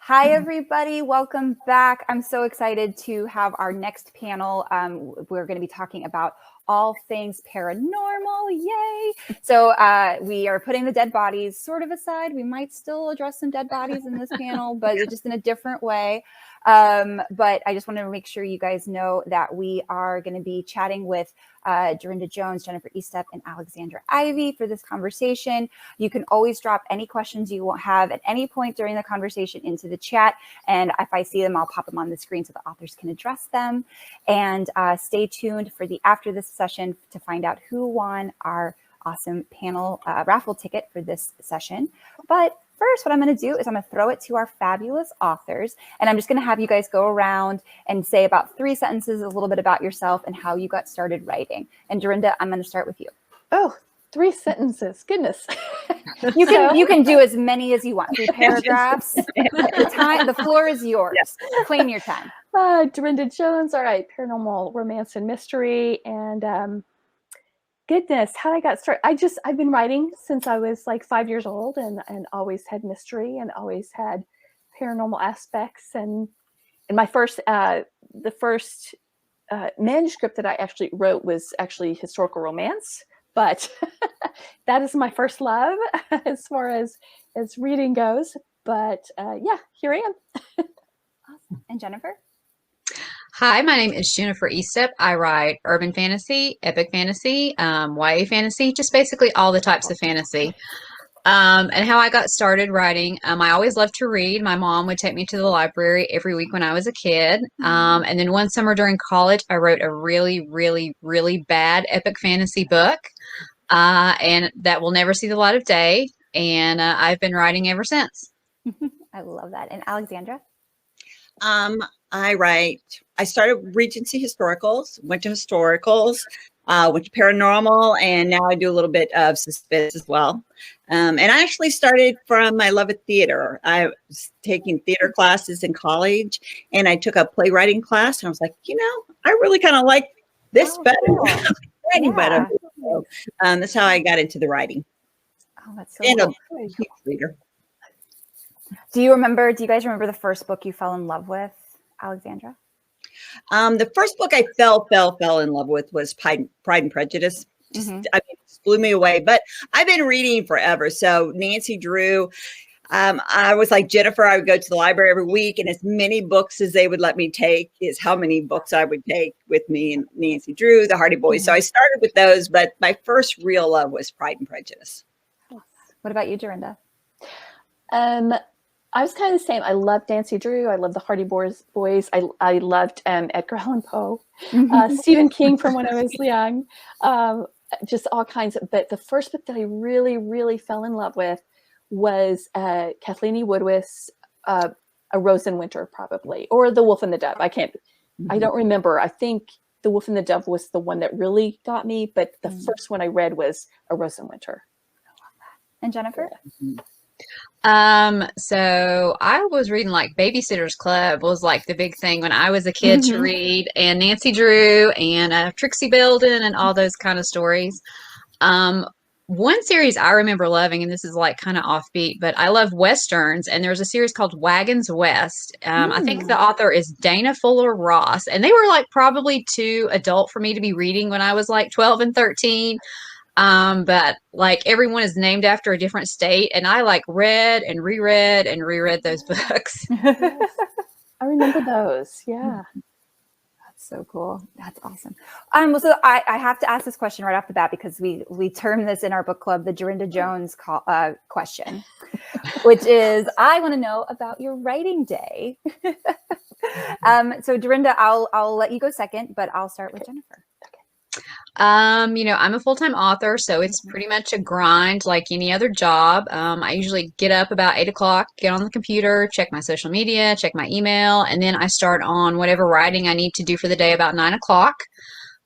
Hi, everybody. Welcome back. I'm so excited to have our next panel. We're going to be talking about all things paranormal. Yay. So we are putting the dead bodies sort of aside. We might still address some dead bodies in this panel, but just in a different way. But I just want to make sure you guys know that we are going to be chatting with Darynda Jones, Jennifer Estep, and Alexandra Ivy for this conversation. You can always drop any questions you will have at any point during the conversation into the chat. And if I see them, I'll pop them on the screen so the authors can address them. And stay tuned for the after this session to find out who won our awesome panel raffle ticket for this session. But first, what I'm going to do is I'm going to throw it to our fabulous authors, and I'm just going to have you guys go around and say about 3 sentences, a little bit about yourself and how you got started writing. And Darynda, I'm going to start with you. Oh, 3 sentences. Goodness. You can do as many as you want. 3 paragraphs. The floor is yours. Yes. Claim your time. Darynda Jones. All right. Paranormal romance and mystery. And goodness, how I got started. I've been writing since I was like 5 years old, and always had mystery and always had paranormal aspects. And my first, the first manuscript that I actually wrote was actually historical romance, but that is my first love as far as reading goes. But yeah, here I am. Awesome. And Jennifer? Hi, my name is Jennifer Estep. I write urban fantasy, epic fantasy, YA fantasy, just basically all the types of fantasy. And how I got started writing, I always loved to read. My mom would take me to the library every week when I was a kid. And then one summer during college, I wrote a really, really, really bad epic fantasy book. And that will never see the light of day. And I've been writing ever since. I love that. And Alexandra? I started Regency Historicals, went to Historicals, went to Paranormal, and now I do a little bit of suspense as well. And I actually started from my love of theater. I was taking theater classes in college, and I took a playwriting class, and I was like, I really kind of like this better. Writing better. So, that's how I got into the writing. Oh, that's so cool. A huge reader. Do you guys remember the first book you fell in love with, Alexandra? The first book I fell in love with was Pride and Prejudice. It just blew me away. But I've been reading forever. So Nancy Drew, I was like Jennifer. I would go to the library every week, and as many books as they would let me take is how many books I would take with me. And Nancy Drew, the Hardy Boys. So I started with those, but my first real love was Pride and Prejudice. What about you, Darynda? I was kind of the same. I loved Nancy Drew. I loved the Hardy Boys. I loved Edgar Allan Poe, Stephen King from when I was young, just all kinds of. But the first book that I really, really fell in love with was Kathleen E. Woodwith's A Rose in Winter, probably, or The Wolf and the Dove. I don't remember. I think The Wolf and the Dove was the one that really got me, but the first one I read was A Rose in Winter. And Jennifer? So I was reading like Babysitter's Club was like the big thing when I was a kid to read, and Nancy Drew and Trixie Belden and all those kind of stories. One series I remember loving, and this is like kind of offbeat, but I love Westerns, and there's a series called Wagons West. I think the author is Dana Fuller Ross, and they were like probably too adult for me to be reading when I was like 12 and 13. But like everyone is named after a different state, and I like read and reread those books. Yes. I remember those. Yeah. That's so cool. That's awesome. So I have to ask this question right off the bat, because we term this in our book club the Darynda Jones question, which is, I want to know about your writing day. So Darynda, I'll let you go second, but I'll start with Jennifer. I'm a full-time author, so it's pretty much a grind like any other job. I usually get up about 8 o'clock, get on the computer, check my social media, check my email, and then I start on whatever writing I need to do for the day about 9 o'clock.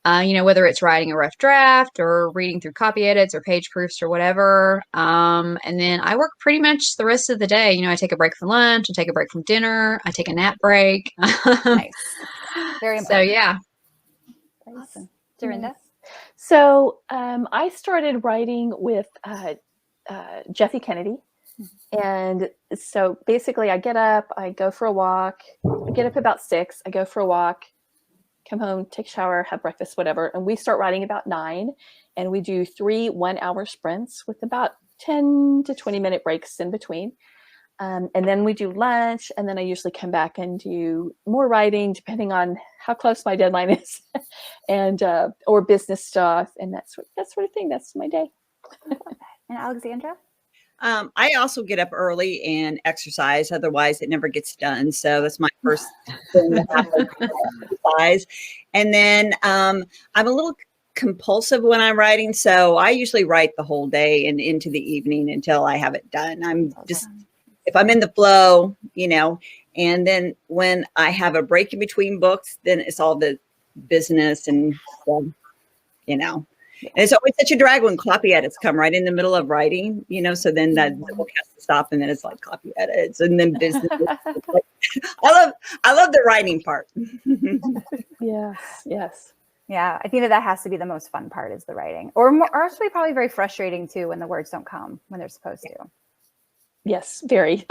Whether it's writing a rough draft or reading through copy edits or page proofs or whatever. And then I work pretty much the rest of the day. I take a break for lunch, I take a break from dinner, I take a nap break. Nice. Very important. So yeah. Awesome. Darynda? So I started writing with Jeffy Kennedy, And so basically I get up, I go for a walk. I get up about 6, I go for a walk, come home, take a shower, have breakfast, whatever. And we start writing about 9, and we do 3 1-hour sprints with about 10 to 20 minute breaks in between. And then we do lunch, and then I usually come back and do more writing, depending on how close my deadline is, and or business stuff, and that sort of thing. That's my day. And Alexandra? I also get up early and exercise. Otherwise, it never gets done. So that's my first thing to happen, exercise. And then I'm a little compulsive when I'm writing. So I usually write the whole day and into the evening until I have it done. I'm just, if I'm in the flow, and then when I have a break in between books, then it's all the business and stuff, And it's always such a drag when copy edits come right in the middle of writing, so then the book has to stop, and then it's like copy edits and then business. I love the writing part. Yes. Yeah, I think that has to be the most fun part, is the writing, or actually probably very frustrating too when the words don't come when they're supposed to. Yes, very.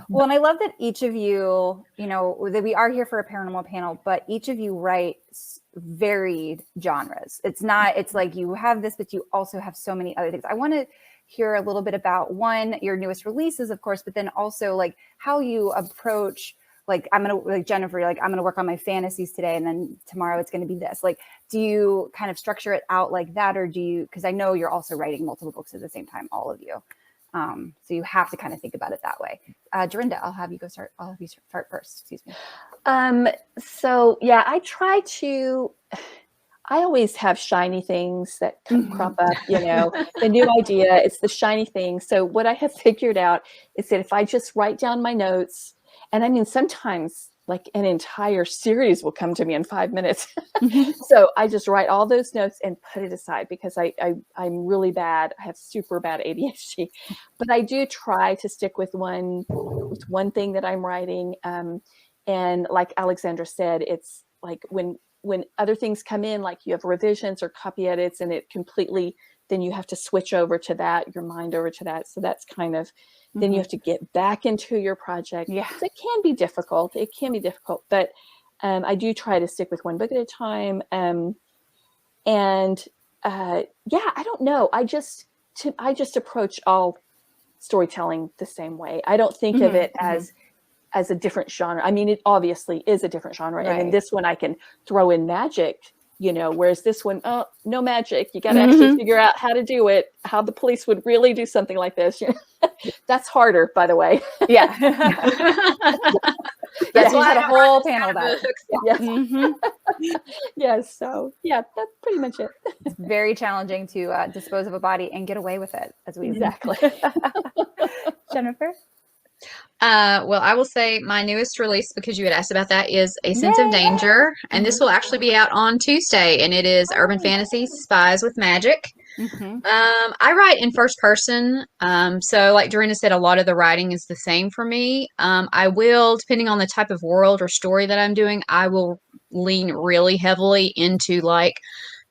Well, and I love that each of you, that we are here for a paranormal panel, but each of you write varied genres. It's like you have this, but you also have so many other things. I want to hear a little bit about your newest releases, of course, but then also like how you approach, like Jennifer, like I'm going to work on my fantasies today, and then tomorrow it's going to be this. Like, do you kind of structure it out like that, or do you, because I know you're also writing multiple books at the same time, all of you. So you have to kind of think about it that way. Darynda, I'll have you start first. Excuse me. So yeah, I always have shiny things that crop up, the new idea, it's the shiny thing. So what I have figured out is that if I just write down my notes, and I mean, sometimes like an entire series will come to me in 5 minutes. So I just write all those notes and put it aside, because I'm really bad. I have super bad ADHD, but I do try to stick with one thing that I'm writing. And like Alexandra said, it's like when other things come in, like you have revisions or copy edits, and it completely, then you have to switch over to that, your mind over to that. So that's kind of, then you have to get back into your project. Yeah. So it can be difficult, but I do try to stick with one book at a time. I don't know. I just approach all storytelling the same way. I don't think of it as a different genre. I mean, it obviously is a different genre. Right. And in this one I can throw in magic, whereas this one, oh, no magic. You got to actually figure out how to do it, how the police would really do something like this. That's harder, by the way. Yeah. That's why a whole panel about it. Yes. Yes. So yeah, that's pretty much it. It's very challenging to dispose of a body and get away with it, as we exactly. Jennifer? Well, I will say my newest release, because you had asked about that, is A Sense of Danger. And this will actually be out on Tuesday. And it is urban fantasy spies with magic. I write in first person. So like Darynda said, a lot of the writing is the same for me. I will, depending on the type of world or story that I'm doing, I will lean really heavily into like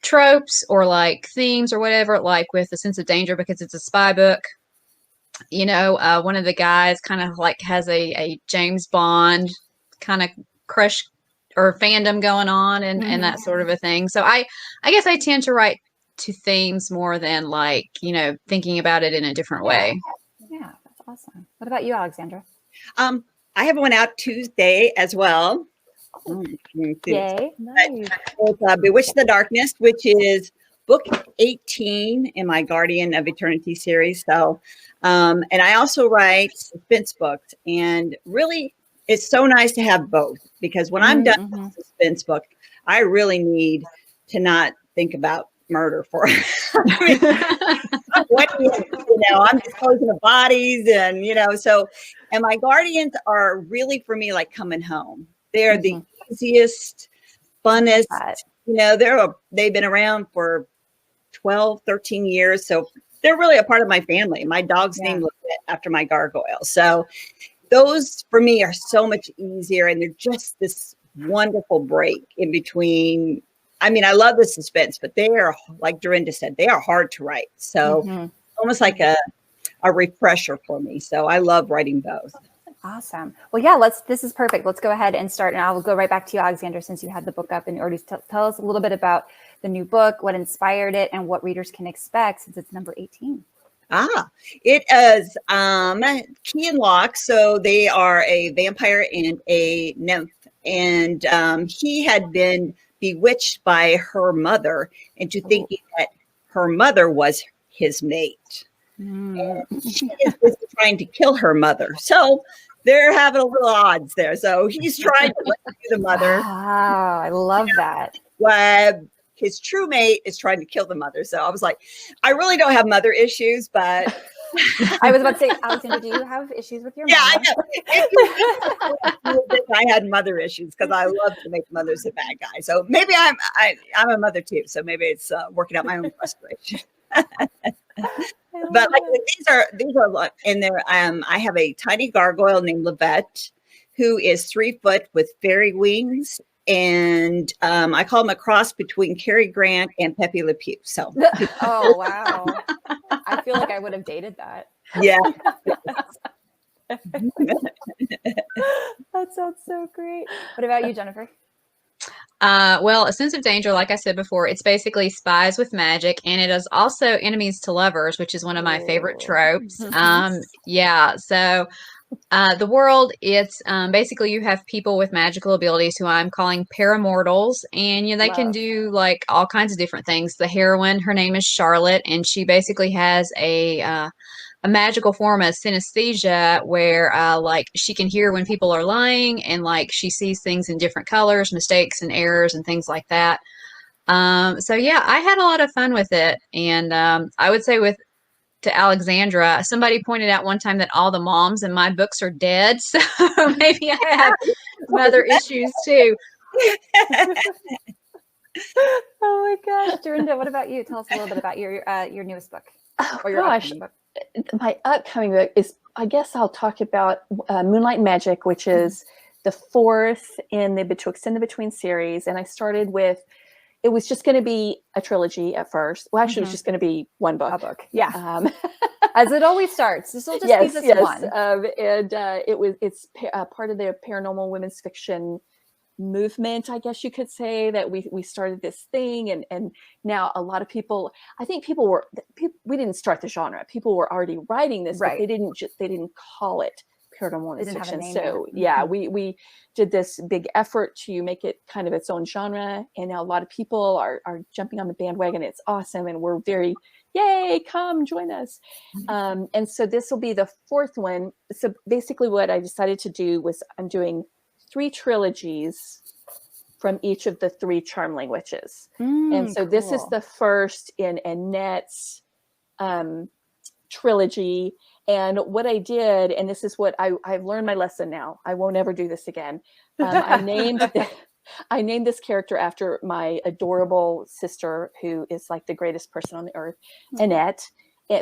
tropes or like themes or whatever, like with A Sense of Danger, because it's a spy book. One of the guys kind of like has a James Bond kind of crush or fandom going on and that sort of a thing. So I guess I tend to write to themes more than like, thinking about it in a different way. Yeah, that's awesome. What about you, Alexandra? I have one out Tuesday as well. Yay. Nice. It's Bewitch the Darkness, which is book 18 in my Guardian of Eternity series. So, and I also write suspense books, and really it's so nice to have both, because when I'm done with a suspense book, I really need to not think about murder for I'm disposing of bodies and and my Guardians are really for me like coming home. They're the easiest, funnest, they've been around for 12, 13 years. So they're really a part of my family. My dog's name was after my gargoyle. So those for me are so much easier, and they're just this wonderful break in between. I mean, I love the suspense, but they are, like Darynda said, they are hard to write. So almost like a a refresher for me. So I love writing those. Awesome. Well, yeah, this is perfect. Let's go ahead and start. And I'll go right back to you, Alexandra, since you had the book up and you already tell us a little bit about the new book, what inspired it, and what readers can expect since it's number 18. It is Key and Lock. So they are a vampire and a nymph. And he had been bewitched by her mother into thinking that her mother was his mate. And she is busy trying to kill her mother. So they're having a little odds there. So he's trying to rescue the mother. Wow, I love that. His true mate is trying to kill the mother. So I was like, I really don't have mother issues, but I was about to say, Alexandra, do you have issues with your mom? I had mother issues because I love to make mothers the bad guy. So maybe I'm a mother too. So maybe it's working out my own frustration. But like these are in there. I have a tiny gargoyle named Levette, who is 3 foot with fairy wings. And I call him a cross between Cary Grant and Pepe Le Pew. So, oh wow, I feel like I would have dated that. Yeah, that sounds so great. What about you, Jennifer? Well, A Sense of Danger, like I said before, it's basically spies with magic, and it is also enemies to lovers, which is one of my favorite tropes. Yeah, so. The world, it's basically you have people with magical abilities who I'm calling paramortals, and they can do like all kinds of different things. The heroine, her name is Charlotte, and she basically has a magical form of synesthesia where like she can hear when people are lying, and like she sees things in different colors, mistakes and errors and things like that. So yeah, I had a lot of fun with it, and I would say to Alexandra, somebody pointed out one time that all the moms in my books are dead, so maybe I have mother issues too. Oh my gosh, Darynda, what about you? Tell us a little bit about your newest book. Or your upcoming book. My upcoming book is, I guess I'll talk about Moonlight Magic, which is the 4th in the Betwixt and the Between series, and I started with. It was just going to be a trilogy at first. Well, actually, it was just going to be one book. A book, yeah. As it always starts. This will just be this one. And it's part of the paranormal women's fiction movement, I guess you could say, that we started this thing, and now a lot of people. I think we didn't start the genre. People were already writing this, but they didn't call it paranormal women's fiction. So we did this big effort to make it kind of its own genre, and now a lot of people are jumping on the bandwagon. It's awesome, and we're very yay, come join us. And so this will be the 4th one. So basically what I decided to do was I'm doing 3 trilogies from each of the 3 charm languages. And so this is the first in Annette's trilogy. And what I did, and this is what I've learned my lesson now. I won't ever do this again. I named this character after my adorable sister, who is like the greatest person on the earth, Annette,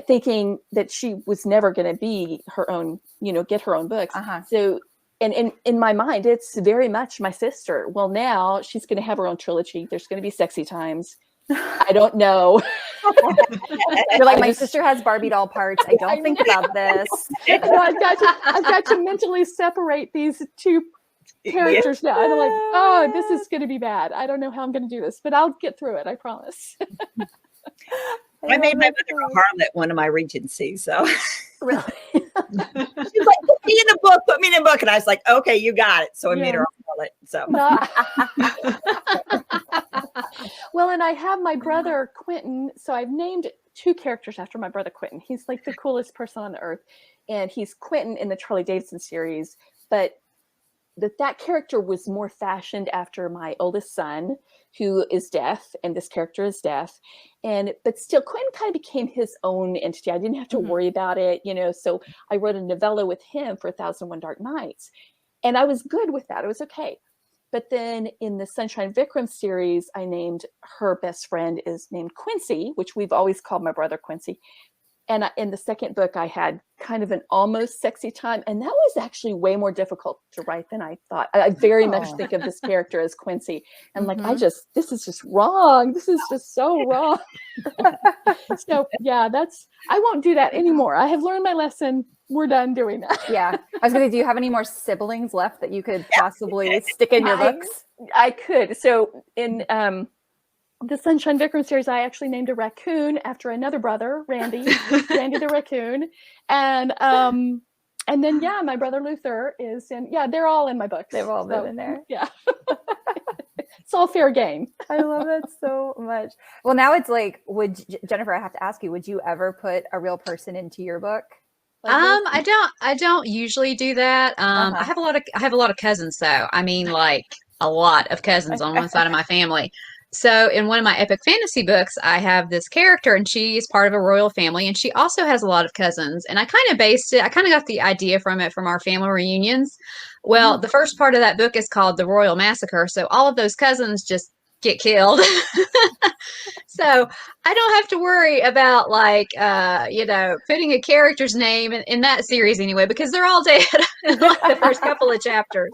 thinking that she was never going to be her own, get her own books. So, and in my mind, it's very much my sister. Well, now she's going to have her own trilogy. There's going to be sexy times. I don't know. You're like, my sister has Barbie doll parts. I don't think about this. No, I've got to mentally separate these 2 characters now. And I'm like, oh, this is going to be bad. I don't know how I'm going to do this, but I'll get through it. I promise. I made my mother a harlot one of my regencies. So really, she's like, put me in the book. And I was like, okay, you got it. So I made her a harlot. So. Well, and I have my brother Quentin. So I've named 2 characters after my brother Quentin. He's like the coolest person on the earth. And he's Quentin in the Charlie Davidson series. But that character was more fashioned after my oldest son, who is deaf, and this character is deaf. But still, Quentin kind of became his own entity. I didn't have to worry about it, so I wrote a novella with him for 1001 Dark Nights. And I was good with that. It was okay. But then in the Sunshine Vikram series, I named her best friend is named Quincy, which we've always called my brother Quincy. And in the second book, I had kind of an almost sexy time. And that was actually way more difficult to write than I thought. I very much think of this character as Quincy. And like, this is just wrong. This is just so wrong. So yeah, I won't do that anymore. I have learned my lesson. We're done doing that. Yeah. I was going to say, do you have any more siblings left that you could possibly stick in your books? I could. So in, the Sunshine Vikram series, I actually named a raccoon after another brother, Randy the raccoon. And then, yeah, my brother Luther is in, they're all in my books. They've all been in there. Yeah. It's all fair game. I love it so much. Well, now it's like, Jennifer, I have to ask you, would you ever put a real person into your book? Like I don't usually do that. I have a lot of cousins though. I mean, like a lot of cousins on one side of my family. So in one of my epic fantasy books, I have this character and she is part of a royal family and she also has a lot of cousins. And I kind of got the idea from our family reunions. Well, the first part of that book is called The Royal Massacre. So all of those cousins just get killed. So I don't have to worry about putting a character's name in that series anyway, because they're all dead in like the first couple of chapters.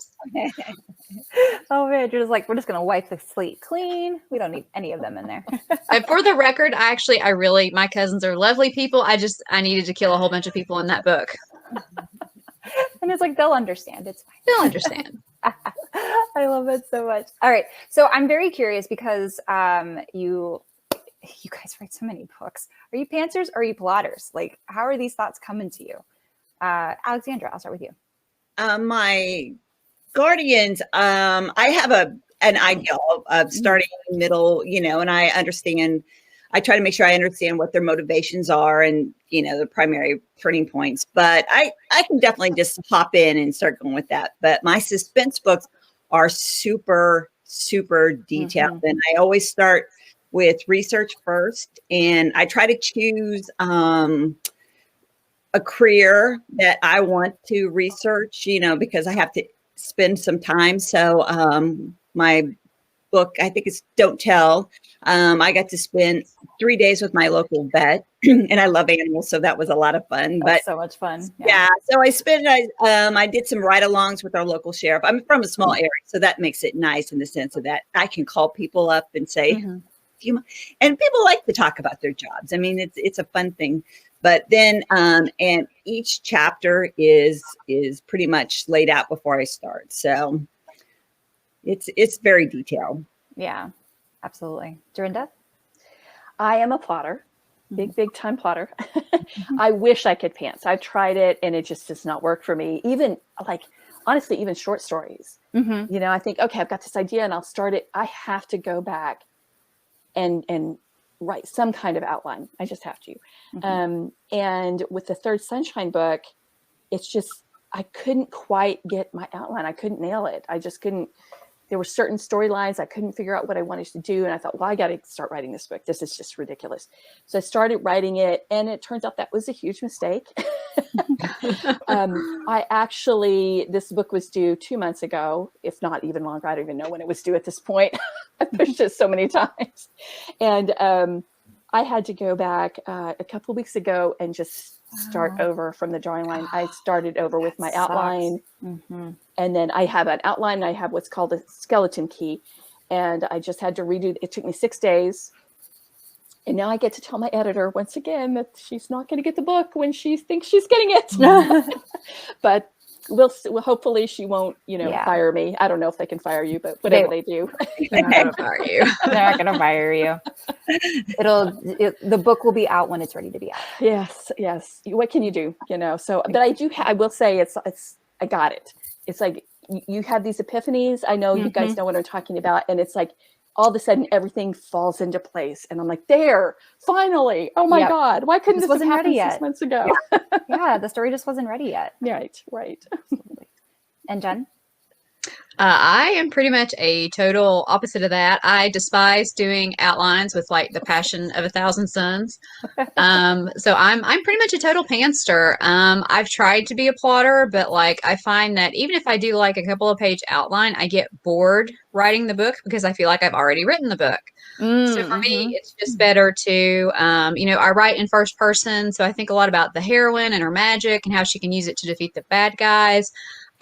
Oh man, you're just like, we're just gonna wipe the slate clean. We don't need any of them in there. And for the record, my cousins are lovely people. I needed to kill a whole bunch of people in that book. And it's like, they'll understand. It's fine. They'll understand. I love it so much. All right. So I'm very curious because you guys write so many books. Are you pantsers or are you plotters? Like, how are these thoughts coming to you? Alexandra, I'll start with you. My guardians, I have an idea of starting in the middle, and I try to make sure I understand what their motivations are and, the primary turning points. But I can definitely just hop in and start going with that. But my suspense books are super, super detailed. And I always start with research first. And I try to choose a career that I want to research, because I have to spend some time. So my book, I think it's Don't Tell. I got to spend 3 days with my local vet, and I love animals, so that was a lot of fun. That's so much fun. Yeah. So I did some ride-alongs with our local sheriff. I'm from a small area, so that makes it nice in the sense of that I can call people up and say, and people like to talk about their jobs. I mean, it's a fun thing. But then, and each chapter is pretty much laid out before I start. So it's very detailed. Yeah, absolutely. Darynda? I am a plotter, big time plotter. I wish I could pants. I've tried it and it just does not work for me. Even honestly, even short stories. I think, okay, I've got this idea and I'll start it. I have to go back and write some kind of outline. I just have to. And with the third Sunshine book, it's just, I couldn't quite get my outline. I couldn't nail it. I just couldn't. There were certain storylines I couldn't figure out what I wanted to do. And I thought, well, I got to start writing this book. This is just ridiculous. So I started writing it and it turns out that was a huge mistake. This book was due 2 months ago, if not even longer. I don't even know when it was due at this point. I pushed it so many times. And I had to go back a couple of weeks ago and just start over from the drawing line. I started over with my outline. And then I have an outline and I have what's called a skeleton key. And I just had to redo. It took me 6 days. And now I get to tell my editor once again that she's not going to get the book when she thinks she's getting it. But we'll hopefully she won't, fire me. I don't know if they can fire you, but whatever they do. They're not going to fire you. They're not going to fire you. The book will be out when it's ready to be out. Yes. What can you do? So, but I will say I got it. It's like you have these epiphanies. I know you guys know what I'm talking about. And it's like all of a sudden everything falls into place. And I'm like, there, finally. Oh my God. Why couldn't this have happened 6 months ago? Yeah, the story just wasn't ready yet. Right. And Jen? I am pretty much a total opposite of that. I despise doing outlines with like the passion of 1,000 suns. So I'm pretty much a total pantser. I've tried to be a plotter, but like I find that even if I do like a couple of page outline, I get bored writing the book because I feel like I've already written the book. So for me, it's just better to, I write in first person, so I think a lot about the heroine and her magic and how she can use it to defeat the bad guys.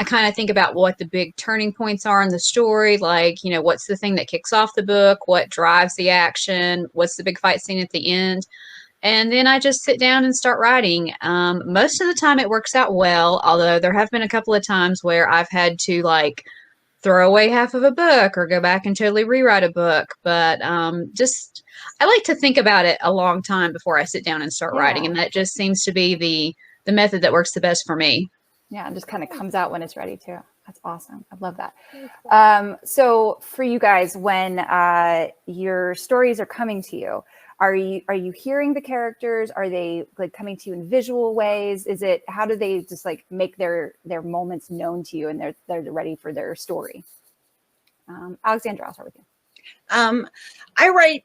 I kind of think about what the big turning points are in the story, like, what's the thing that kicks off the book, what drives the action, what's the big fight scene at the end. And then I just sit down and start writing. Most of the time it works out well, although there have been a couple of times where I've had to like throw away half of a book or go back and totally rewrite a book. But just I like to think about it a long time before I sit down and start writing. And that just seems to be the method that works the best for me. Yeah, and just kind of comes out when it's ready too. That's awesome. I love that. So for you guys, when your stories are coming to you, are you hearing the characters? Are they like coming to you in visual ways? How do they just like make their moments known to you and they're ready for their story? Alexandra, I'll start with you. I write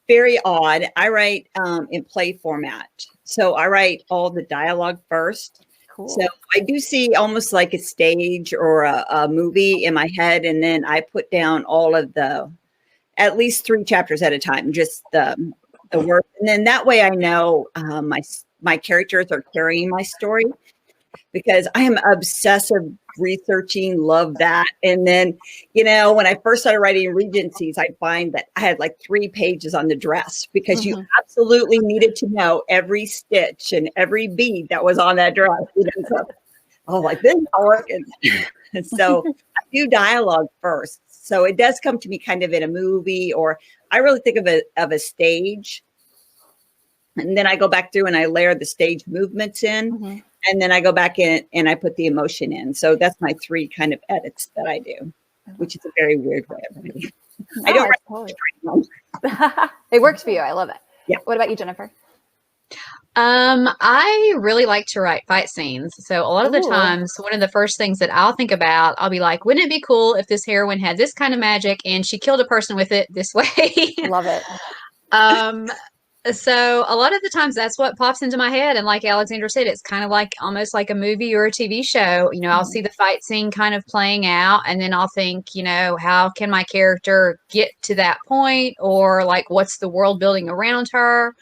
very odd. I write in play format. So I write all the dialogue first. Cool. So I do see almost like a stage or a movie in my head. And then I put down all of at least 3 chapters at a time, just the work. And then that way I know my characters are carrying my story, because I am obsessive researching, love that. And then, when I first started writing Regencies, I'd find that I had like 3 pages on the dress, because you absolutely needed to know every stitch and every bead that was on that dress. So, like this is work. And so I do dialogue first. So it does come to me kind of in a movie, or I really think of a stage. And then I go back through and I layer the stage movements in. And then I go back in and I put the emotion in. So that's my 3 kind of edits that I do, which is a very weird way of writing. I don't write. It works for you. I love it. Yeah. What about you, Jennifer? I really like to write fight scenes. So a lot of the times, one of the first things that I'll think about, I'll be like, wouldn't it be cool if this heroine had this kind of magic and she killed a person with it this way? Love it. So a lot of the times that's what pops into my head. And like Alexandra said, it's kind of like almost like a movie or a TV show. I'll see the fight scene kind of playing out, and then I'll think, how can my character get to that point? Or like, what's the world building around her?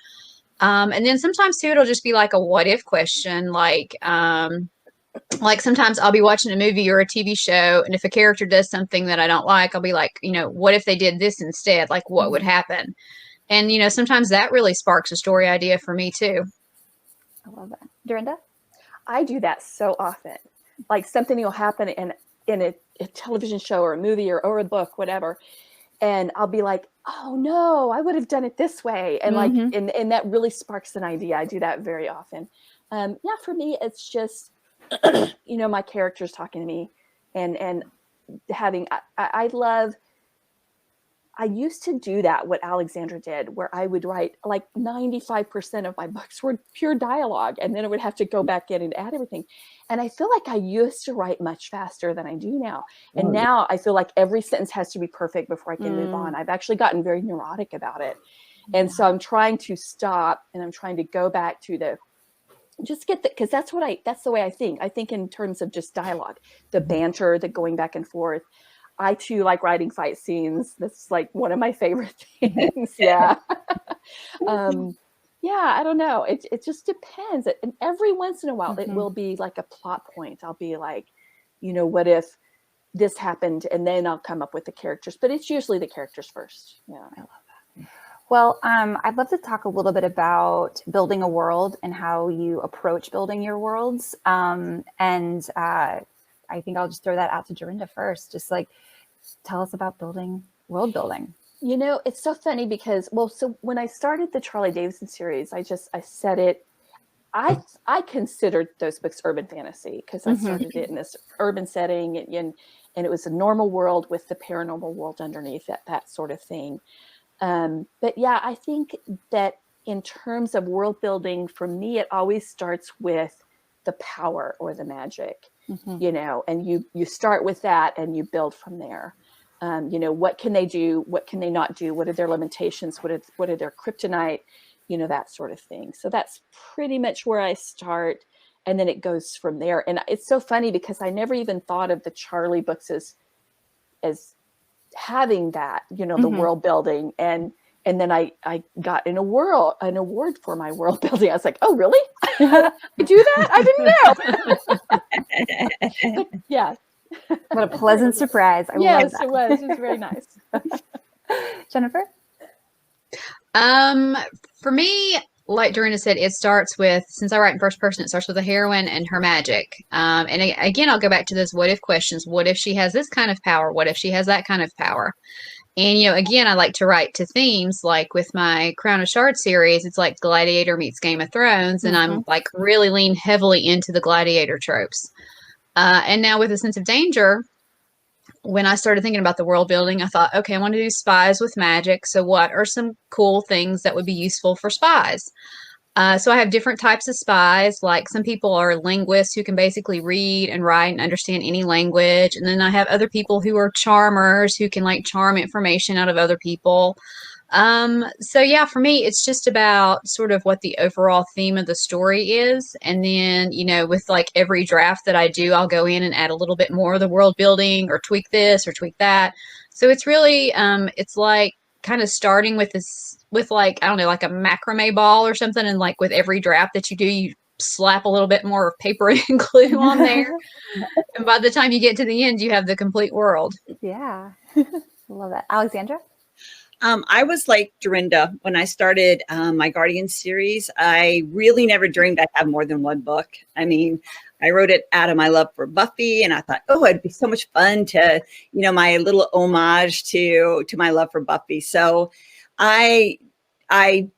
And then sometimes too, it'll just be like a what if question. Like sometimes I'll be watching a movie or a TV show, and if a character does something that I don't like, I'll be like, what if they did this instead? Like, what would happen? And, sometimes that really sparks a story idea for me too. I love that. Darynda? I do that so often. Like something will happen in a television show or a movie or a book, whatever. And I'll be like, oh no, I would have done it this way. And like, and that really sparks an idea. I do that very often. For me, it's just, my characters talking to me and having, I used to do that, what Alexandra did, where I would write like 95% of my books were pure dialogue, and then I would have to go back in and add everything. And I feel like I used to write much faster than I do now. And now I feel like every sentence has to be perfect before I can move on. I've actually gotten very neurotic about it. And so I'm trying to stop, and I'm trying to go back to because that's the way I think. I think in terms of just dialogue, the banter, the going back and forth. I too like writing fight scenes. That's like one of my favorite things. Yeah. I don't know. It just depends. And every once in a while, it will be like a plot point. I'll be like, what if this happened? And then I'll come up with the characters, but it's usually the characters first. Yeah. I love that. Well, I'd love to talk a little bit about building a world and how you approach building your worlds. I think I'll just throw that out to Darynda first. Just like, tell us about world building. It's so funny because, so when I started the Charlie Davidson series, I said it, I considered those books urban fantasy because I started it in this urban setting and it was a normal world with the paranormal world underneath that sort of thing. But yeah, I think that in terms of world building, for me, it always starts with the power or the magic. you know, and you start with that and you build from there. You know, what can they do? What can they not do? What are their limitations? What are their kryptonite? You know, that sort of thing. So that's pretty much where I start. And then it goes from there. And it's so funny because I never even thought of the Charlie books as having that, you know, the world building. And then I got an award for my world building. I was like, oh, really? I do that? I didn't know. But, yeah. What a pleasant surprise. I love that. It was. It was very nice. Jennifer? For me, like Darynda said, it starts with, since I write in first person, it starts with the heroine and her magic. Again, I'll go back to those what if questions. What if she has this kind of power? What if she has that kind of power? And, you know, again, I like to write to themes, like with my Crown of Shards series, it's like Gladiator meets Game of Thrones. And I'm like really lean heavily into the Gladiator tropes. And now with A Sense of Danger, when I started thinking about the world building, I thought, okay, I want to do spies with magic. So what are some cool things that would be useful for spies? So I have different types of spies. Like some people are linguists who can basically read and write and understand any language. And then I have other people who are charmers who can like charm information out of other people. So yeah, for me, it's just about sort of what the overall theme of the story is. And then, you know, with like every draft that I do, I'll go in and add a little bit more of the world building or tweak this or tweak that. So it's really, it's like kind of starting with this, with like, I don't know, like a macrame ball or something. And like with every draft that you do, you slap a little bit more of paper and glue on there. And by the time you get to the end, you have the complete world. Yeah. I love that. Alexandra? I was like Darynda when I started my Guardian series. I really never dreamed I'd have more than one book. I mean, I wrote it out of my love for Buffy, and I thought, oh, it'd be so much fun to, you know, my little homage to my love for Buffy. So I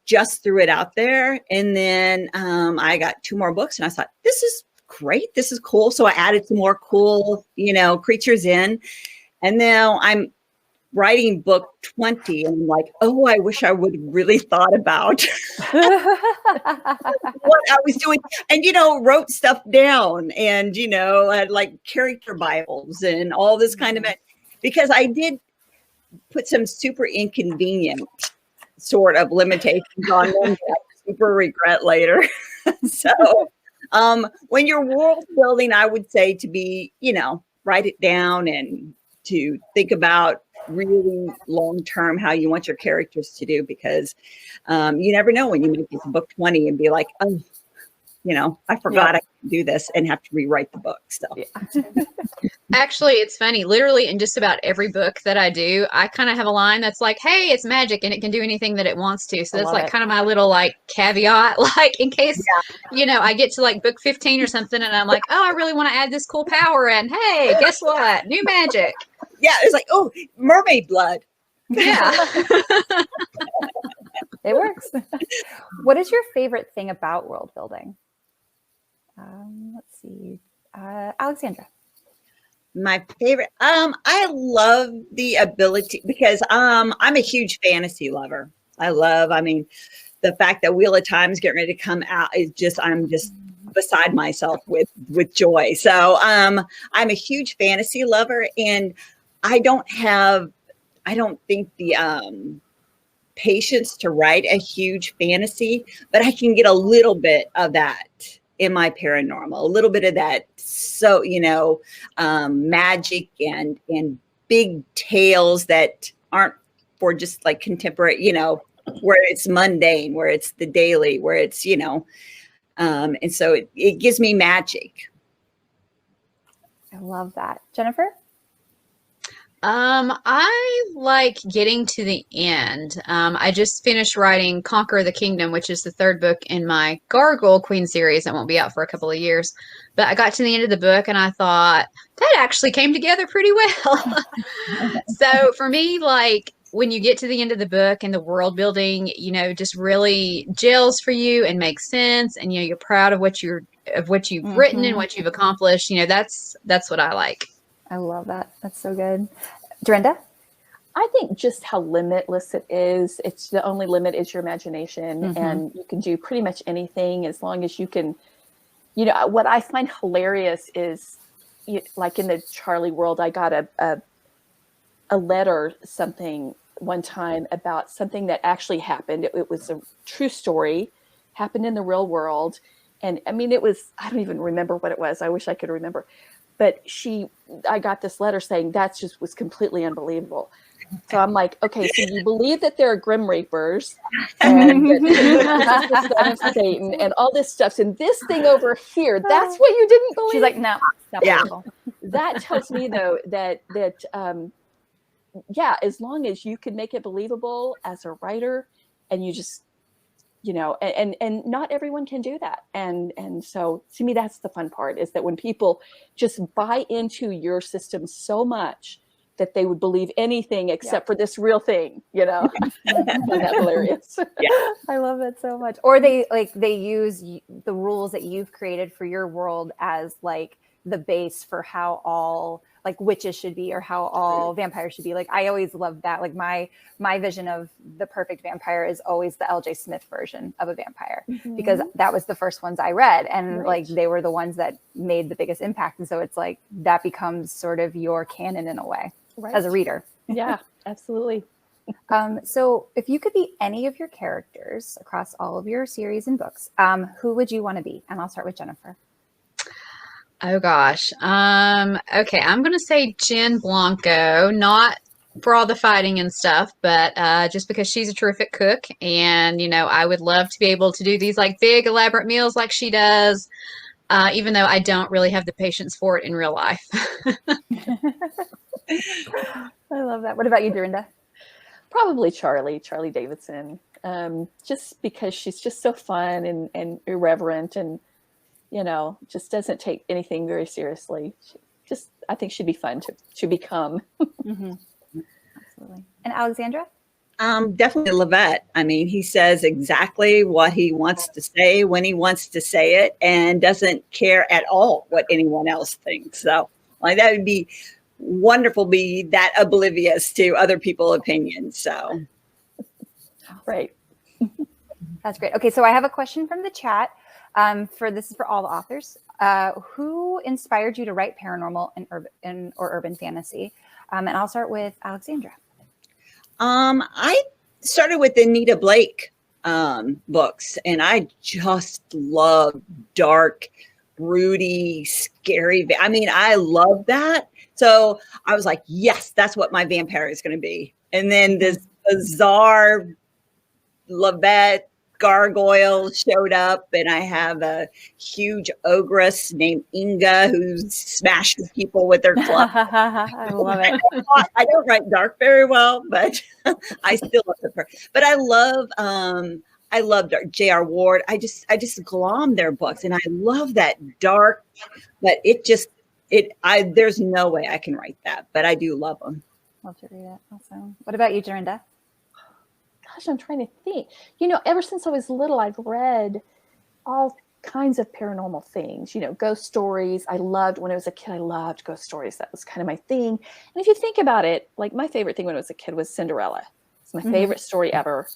just threw it out there, and then I got 2 more books, and I thought, this is great. This is cool. So I added some more cool, you know, creatures in, and now I'm writing book 20 and I'm like, oh, I wish I would have really thought about what I was doing and, you know, wrote stuff down and, you know, had like character Bibles and all this kind of, because I did put some super inconvenient sort of limitations on them that I super regret later. So when you're world building, I would say to be, you know, write it down and to think about really long term how you want your characters to do, because you never know when you make it to book 20 and be like, oh, you know, I forgot I could do this and have to rewrite the book. So Actually, it's funny. Literally, in just about every book that I do, I kind of have a line that's like, hey, it's magic and it can do anything that it wants to. So that's like kind of my little like caveat, like in case, you know, I get to like book 15 or something and I'm like, oh, I really want to add this cool power. And hey, guess what? New magic. Yeah, it's like, oh, mermaid blood. Yeah. It works. What is your favorite thing about world building? Let's see. Alexandra. My favorite, I love the ability, because I'm a huge fantasy lover. I mean, the fact that Wheel of Time is getting ready to come out is just, I'm just beside myself with joy. So I'm a huge fantasy lover, and I don't think the patience to write a huge fantasy, but I can get a little bit of that in my paranormal, a little bit of that. So, you know, magic and big tales that aren't for just like contemporary, you know, where it's mundane, where it's the daily, where it's, you know, and so it gives me magic. I love that. Jennifer? I like getting to the end. I just finished writing Conquer the Kingdom, which is the 3rd book in my Gargoyle Queen series that won't be out for a couple of years. But I got to the end of the book and I thought that actually came together pretty well. So for me, like when you get to the end of the book and the world building, you know, just really gels for you and makes sense, and you know, you're proud of what you've written and what you've accomplished. You know, that's what I like. I love that. That's so good. Darynda? I think just how limitless it is. It's the only limit is your imagination, and you can do pretty much anything as long as you can, you know, what I find hilarious is like in the Charlie world, I got a letter, something one time about something that actually happened. It was a true story, happened in the real world. And I mean, I don't even remember what it was. I wish I could remember. But I got this letter saying that just was completely unbelievable. So I'm like, okay, so you believe that there are Grim Reapers and that this is the son of Satan and all this stuff. And this thing over here, that's what you didn't believe? She's like, no, it's not believable. That tells me, though, that as long as you can make it believable as a writer, and you just, and not everyone can do that. And so to me, that's the fun part, is that when people just buy into your system so much that they would believe anything except for this real thing, That's hilarious. Yeah. I love it so much. Or they use the rules that you've created for your world as like the base for how all like witches should be, or how all vampires should be. Like, I always love that. Like my vision of the perfect vampire is always the L.J. Smith version of a vampire, because that was the first ones I read, and like they were the ones that made the biggest impact. And so it's like that becomes sort of your canon in a way as a reader. Yeah, absolutely. So if you could be any of your characters across all of your series and books, who would you want to be? And I'll start with Jennifer. Oh gosh. Okay, I'm gonna say Jen Blanco, not for all the fighting and stuff, but just because she's a terrific cook, and I would love to be able to do these like big elaborate meals like she does, even though I don't really have the patience for it in real life. I love that. What about you, Darynda? Probably Charlie Davidson, just because she's just so fun and irreverent, and just doesn't take anything very seriously. I think she'd be fun to become. Absolutely. And Alexandra? Definitely Levette. I mean, he says exactly what he wants to say when he wants to say it, and doesn't care at all what anyone else thinks. So like that would be wonderful, be that oblivious to other people's opinions. So right. That's great. Okay, so I have a question from the chat. This is for all the authors. Who inspired you to write paranormal and urban fantasy? And I'll start with Alexandra. I started with the Anita Blake books, and I just love dark, broody, scary. I mean, I love that. So I was like, yes, that's what my vampire is going to be. And then this bizarre Levette gargoyle showed up, and I have a huge ogress named Inga who smashes people with her club. I love it. I don't write dark very well, but I still love her. But I love J.R. Ward. I just glom their books, and I love that dark, but there's no way I can write that, but I do love them. Love to read it. Awesome. What about you, Darynda? Gosh, I'm trying to think. Ever since I was little, I've read all kinds of paranormal things, ghost stories. When I was a kid, I loved ghost stories. That was kind of my thing. And if you think about it, like my favorite thing when I was a kid was Cinderella. It's my favorite story ever.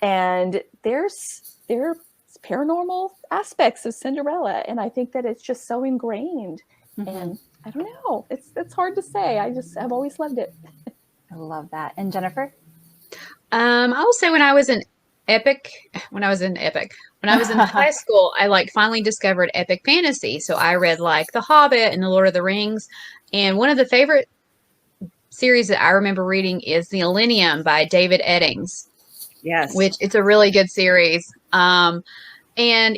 And there's paranormal aspects of Cinderella. And I think that it's just so ingrained. And I don't know, it's hard to say. I've always loved it. I love that. And Jennifer? I will say when I was in high school, I finally discovered epic fantasy. So I read like The Hobbit and The Lord of the Rings. And one of the favorite series that I remember reading is The Millennium by David Eddings. Yes. Which it's a really good series. And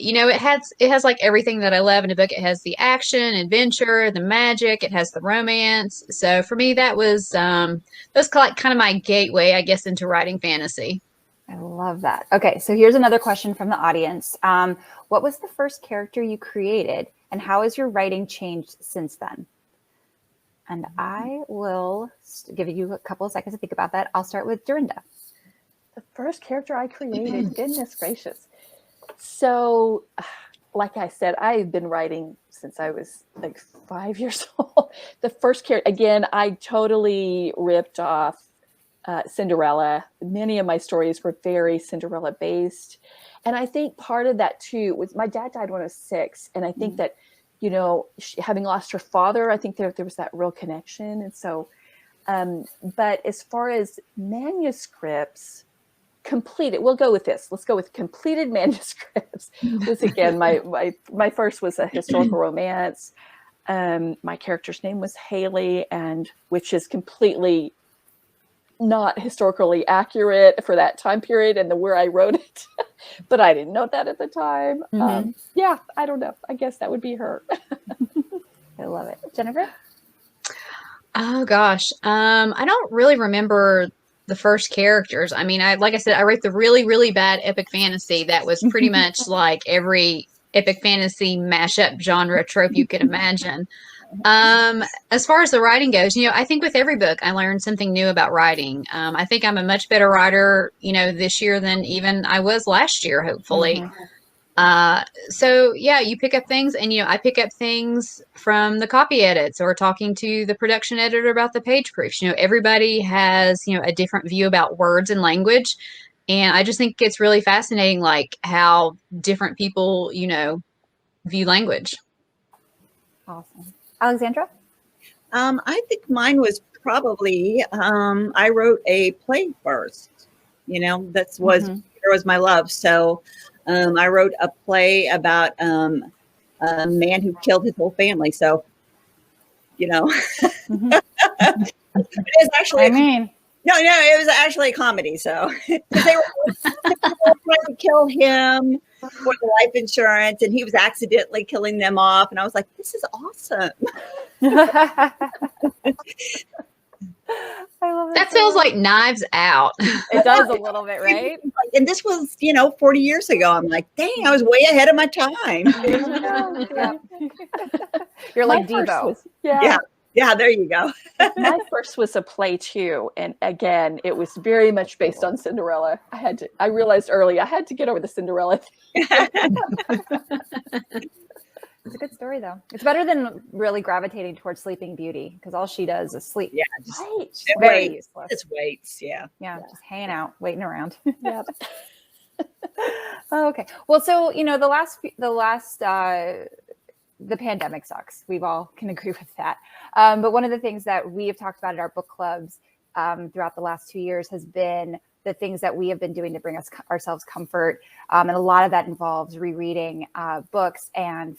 it has like everything that I love in a book. It has the action, adventure, the magic, it has the romance. So for me, that was kind of my gateway, I guess, into writing fantasy. I love that. Okay, so here's another question from the audience. What was the first character you created, and how has your writing changed since then? And I will give you a couple of seconds to think about that. I'll start with Darynda. The first character I created, goodness gracious. So, like I said, I've been writing since I was like 5 years old. The first character, again, I totally ripped off Cinderella. Many of my stories were very Cinderella based. And I think part of that too was my dad died when I was 6. And I think that having lost her father, I think there was that real connection. And so, but as far as manuscripts completed, we'll go with this. Let's go with completed manuscripts. Was again, my first was a historical romance. My character's name was Haley, and which is completely not historically accurate for that time period and where I wrote it, but I didn't know that at the time. Yeah, I don't know. I guess that would be her. I love it. Jennifer? Oh gosh. I don't really remember the first characters. I mean, like I said, I wrote the really, really bad epic fantasy that was pretty much like every epic fantasy mashup genre trope you could imagine. As far as the writing goes, I think with every book I learned something new about writing. I think I'm a much better writer, this year than even I was last year, hopefully. So yeah, you pick up things, and I pick up things from the copy edits or talking to the production editor about the page proofs. Everybody has a different view about words and language, and I just think it's really fascinating, like how different people view language. Awesome. Alexandra? I think mine was probably I wrote a play first. There was my love. So I wrote a play about a man who killed his whole family. So it was actually no, it was actually a comedy. So they were trying to kill him for the life insurance, and he was accidentally killing them off. And I was like, this is awesome. I love it. That sounds like Knives Out. It does a little bit, right? And this was, 40 years ago. I'm like, dang, I was way ahead of my time. You're like Devo. Yeah, there you go. My first was a play too. And again, it was very much based on Cinderella. I realized early I had to get over the Cinderella thing. It's a good story, though. It's better than really gravitating towards Sleeping Beauty, because all she does is sleep. Yeah, very useless. It's waits, yeah, just hanging out, waiting around. Yep. Okay. Well, so the pandemic sucks. We've all can agree with that. But one of the things that we have talked about at our book clubs throughout the last 2 years has been the things that we have been doing to bring ourselves comfort. And a lot of that involves rereading books and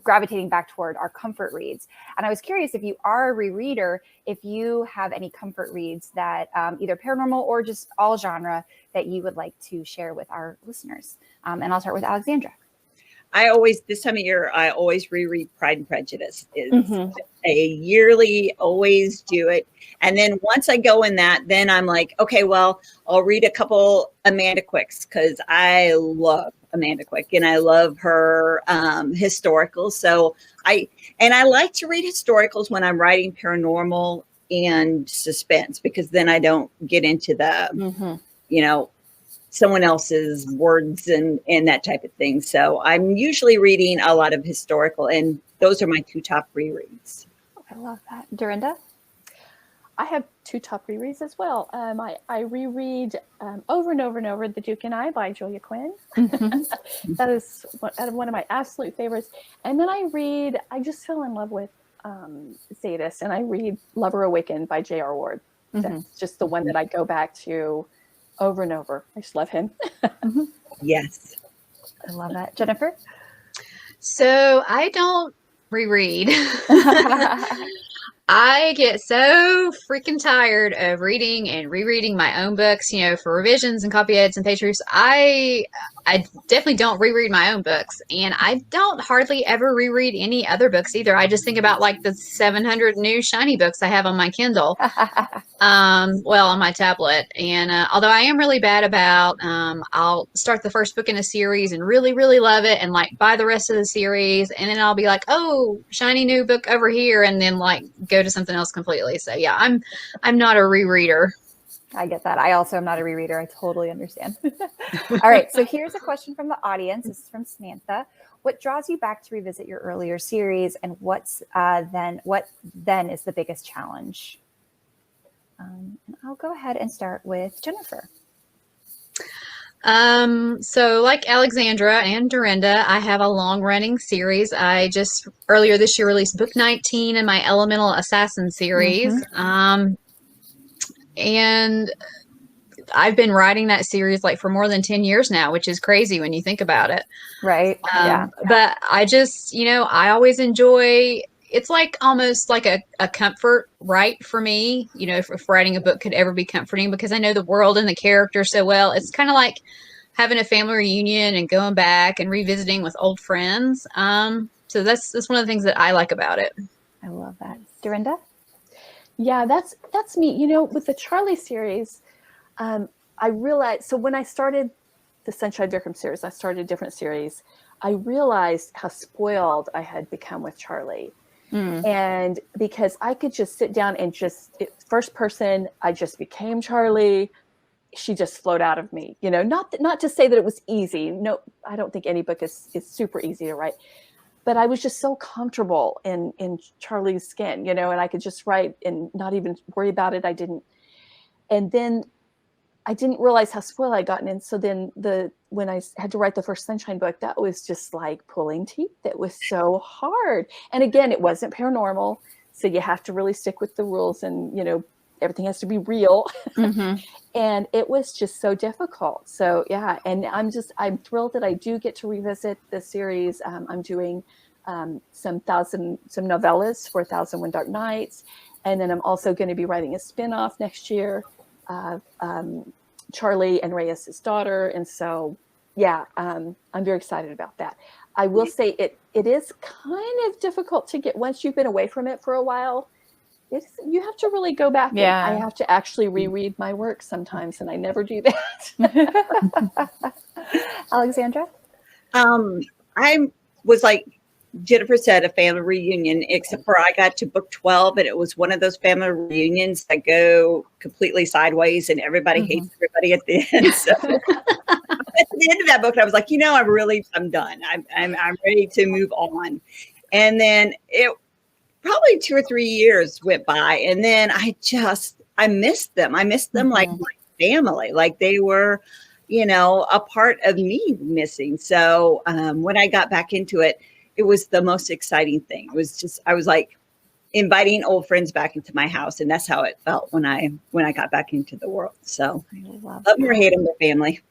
gravitating back toward our comfort reads. And I was curious, if you are a rereader, if you have any comfort reads that either paranormal or just all genre that you would like to share with our listeners. And I'll start with Alexandra. This time of year, I always reread Pride and Prejudice. It's a yearly, always do it. And then once I go in that, then I'm like, okay, well, I'll read a couple Amanda Quicks, because I love Amanda Quick and I love her historicals. So I like to read historicals when I'm writing paranormal and suspense, because then I don't get into the, someone else's words and that type of thing. So I'm usually reading a lot of historical, and those are my two top rereads. I love that. Darynda? I have two top rereads as well. I reread over and over and over The Duke and I by Julia Quinn. That is one of my absolute favorites. And then I just fell in love with Zadis, and I read Lover Awakened by J.R. Ward. That's just the one that I go back to over and over. I just love him. Yes. I love that. Jennifer? So I don't reread. I get so freaking tired of reading and rereading my own books, for revisions and copy edits and page proofs. I definitely don't reread my own books, and I don't hardly ever reread any other books either. I just think about like the 700 new shiny books I have on my Kindle, on my tablet. And although I am really bad about, I'll start the first book in a series and really, really love it and like buy the rest of the series, and then I'll be like, oh, shiny new book over here, and then like go to something else completely. So yeah, I'm not a rereader. I get that. I also am not a rereader. I totally understand. All right. So here's a question from the audience. This is from Samantha. What draws you back to revisit your earlier series, and what then is the biggest challenge? And I'll go ahead and start with Jennifer. So like Alexandra and Darynda, I have a long-running series. I just earlier this year released book 19 in my Elemental Assassin series. And I've been writing that series like for more than 10 years now, which is crazy when you think about it. Right. Yeah. But I just, I always enjoy, it's like almost like a comfort right for me, if writing a book could ever be comforting, because I know the world and the character so well. It's kind of like having a family reunion and going back and revisiting with old friends. So that's one of the things that I like about it. I love that. Darynda? Yeah, that's me. With the Charlie series, I realized, so when I started the Sunshine Bikram series, I started a different series. I realized how spoiled I had become with Charlie. And because I could just sit down and first person, I just became Charlie. She just flowed out of me, not to say that it was easy. No, I don't think any book is super easy to write, but I was just so comfortable in Charlie's skin, and I could just write and not even worry about it. And then I didn't realize how spoiled I'd gotten. And so then when I had to write the first Sunshine book, that was just like pulling teeth. It was so hard. And again, it wasn't paranormal. So you have to really stick with the rules and, everything has to be real. And it was just so difficult. So yeah. And I'm thrilled that I do get to revisit the series. I'm doing some novellas for 1001 Dark Nights. And then I'm also going to be writing a spinoff next year. Charlie and Reyes's daughter. And so, yeah, I'm very excited about that. I will say it is kind of difficult to get, once you've been away from it for a while, you have to really go back. Yeah. And I have to actually reread my work sometimes, and I never do that. Alexandra? I was like Jennifer said, a family reunion, except for I got to book 12 and it was one of those family reunions that go completely sideways and everybody hates everybody at the end. So at the end of that book, I was like, I'm done. I'm ready to move on. And then it probably 2 or 3 years went by, and then I missed them. I missed them like my family, like they were, a part of me missing. So when I got back into it, it was the most exciting thing. It was just, I was like inviting old friends back into my house. And that's how it felt when I got back into the world. So love them or hate them, the family.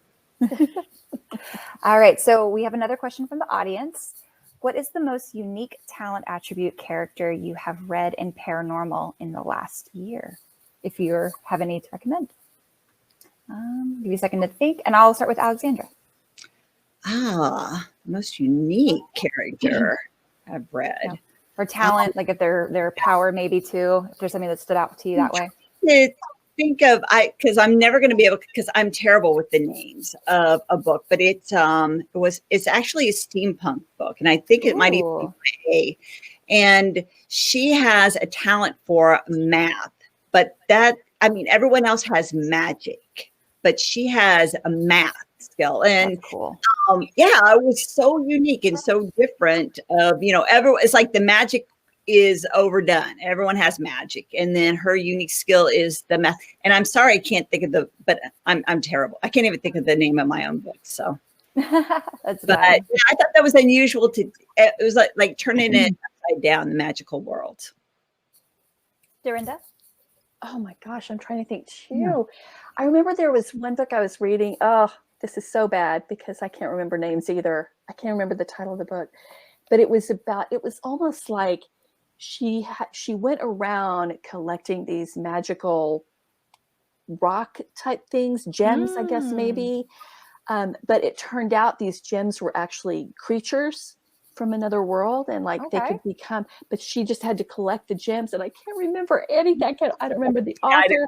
All right. So we have another question from the audience. What is the most unique talent, attribute, character you have read in paranormal in the last year? If you have any to recommend. Give you a second to think, and I'll start with Alexandra. Most unique character I've read. Yeah. Or talent, like if their power maybe too, if there's something that stood out to you that way. Think of because I'm never going to be able, because I'm terrible with the names of a book, but it's actually a steampunk book, and I think it might even be and she has a talent for math, but everyone else has magic, but she has a math skill. And that's cool. It was so unique and so different it's like the magic is overdone. Everyone has magic, and then her unique skill is the math. And I'm sorry, I can't think of but I'm terrible. I can't even think of the name of my own book. So that's but I thought that was unusual it was like turning it upside down, the magical world. Darynda? Oh my gosh, I'm trying to think too. Yeah. I remember there was one book I was reading. Oh, this is so bad because I can't remember names either. I can't remember the title of the book, but it was almost like she went around collecting these magical rock type things, gems, I guess maybe. But it turned out these gems were actually creatures from another world, and they could become, but she just had to collect the gems, and I can't remember anything. I don't remember the author,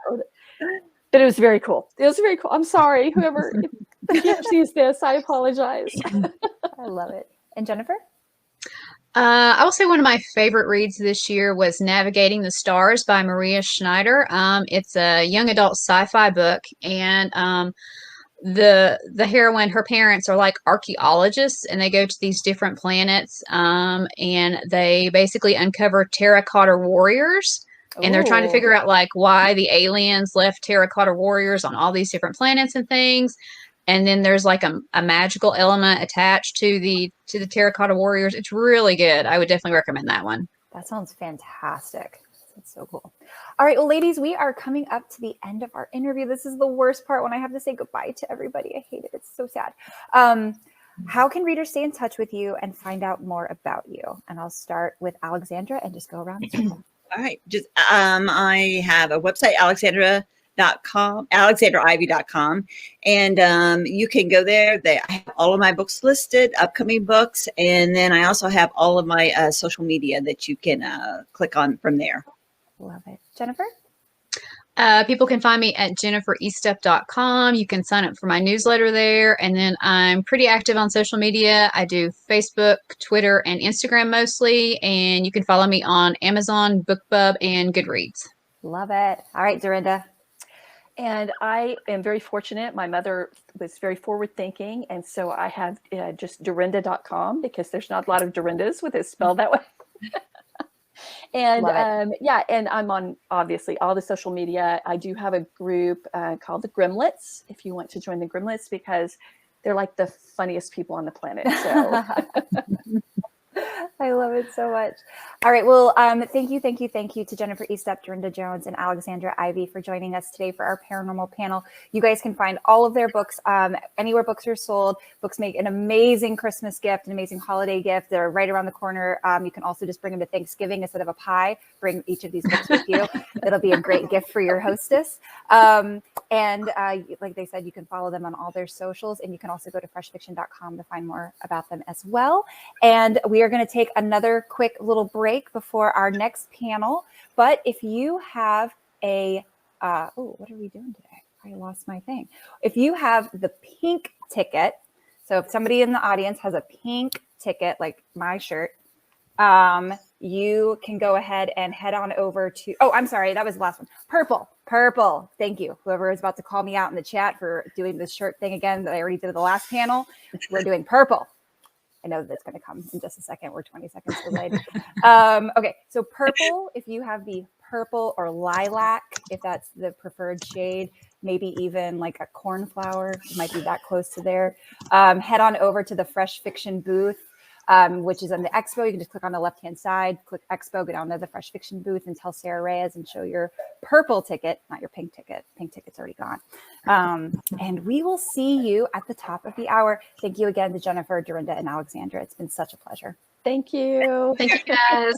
but it was very cool. It was very cool. I'm sorry, whoever sees this, I apologize. I love it. And Jennifer? I will say one of my favorite reads this year was Navigating the Stars by Maria Schneider. It's a young adult sci-fi book, and the heroine, her parents are like archaeologists, and they go to these different planets, and they basically uncover terracotta warriors. And they're trying to figure out why the aliens left terracotta warriors on all these different planets and things. And then there's like a magical element attached to the Terracotta Warriors. It's really good. I would definitely recommend that one. That sounds fantastic. That's so cool. All right, well, ladies, we are coming up to the end of our interview. This is the worst part when I have to say goodbye to everybody. I hate it. It's so sad. How can readers stay in touch with you and find out more about you? And I'll start with Alexandra and just go around the circle. All right. Just I have a website, alexandraivy.com. And you can go there. I have all of my books listed, upcoming books. And then I also have all of my social media that you can click on from there. Love it. Jennifer? People can find me at jenniferestep.com. You can sign up for my newsletter there. And then I'm pretty active on social media. I do Facebook, Twitter, and Instagram mostly. And you can follow me on Amazon, BookBub, and Goodreads. Love it. All right, Darynda. And I am very fortunate. My mother was very forward thinking. And so I have just Darynda.com because there's not a lot of Daryndas with it spelled that way. And and I'm on obviously all the social media. I do have a group called the Grimlets, if you want to join the Grimlets, because they're like the funniest people on the planet. So I love it so much. All right. Well, thank you to Jennifer Estep, Darynda Jones, and Alexandra Ivy for joining us today for our paranormal panel. You guys can find all of their books anywhere books are sold. Books make an amazing Christmas gift, an amazing holiday gift. They're right around the corner. You can also just bring them to Thanksgiving instead of a pie. Bring each of these books with you. It'll be a great gift for your hostess. And like they said, you can follow them on all their socials, and you can also go to freshfiction.com to find more about them as well. And we are going to take another quick little break before our next panel. But if you have what are we doing today? I lost my thing. If you have the pink ticket, so if somebody in the audience has a pink ticket, like my shirt, you can go ahead and head on over to, I'm sorry, that was the last one. Purple. Thank you. Whoever is about to call me out in the chat for doing this shirt thing again that I already did at the last panel, we're doing purple. I know that's going to come in just a second. We're 20 seconds delayed. Okay, so purple, if you have the purple or lilac, if that's the preferred shade, maybe even like a cornflower, it might be that close to there. Head on over to the Fresh Fiction booth, which is on the expo. You can just click on the left-hand side, click expo, go down to the Fresh Fiction booth and tell Sarah Reyes and show your purple ticket, not your pink ticket. Pink ticket's already gone. And we will see you at the top of the hour. Thank you again to Jennifer, Darynda, and Alexandra. It's been such a pleasure. thank you. Thank you, guys.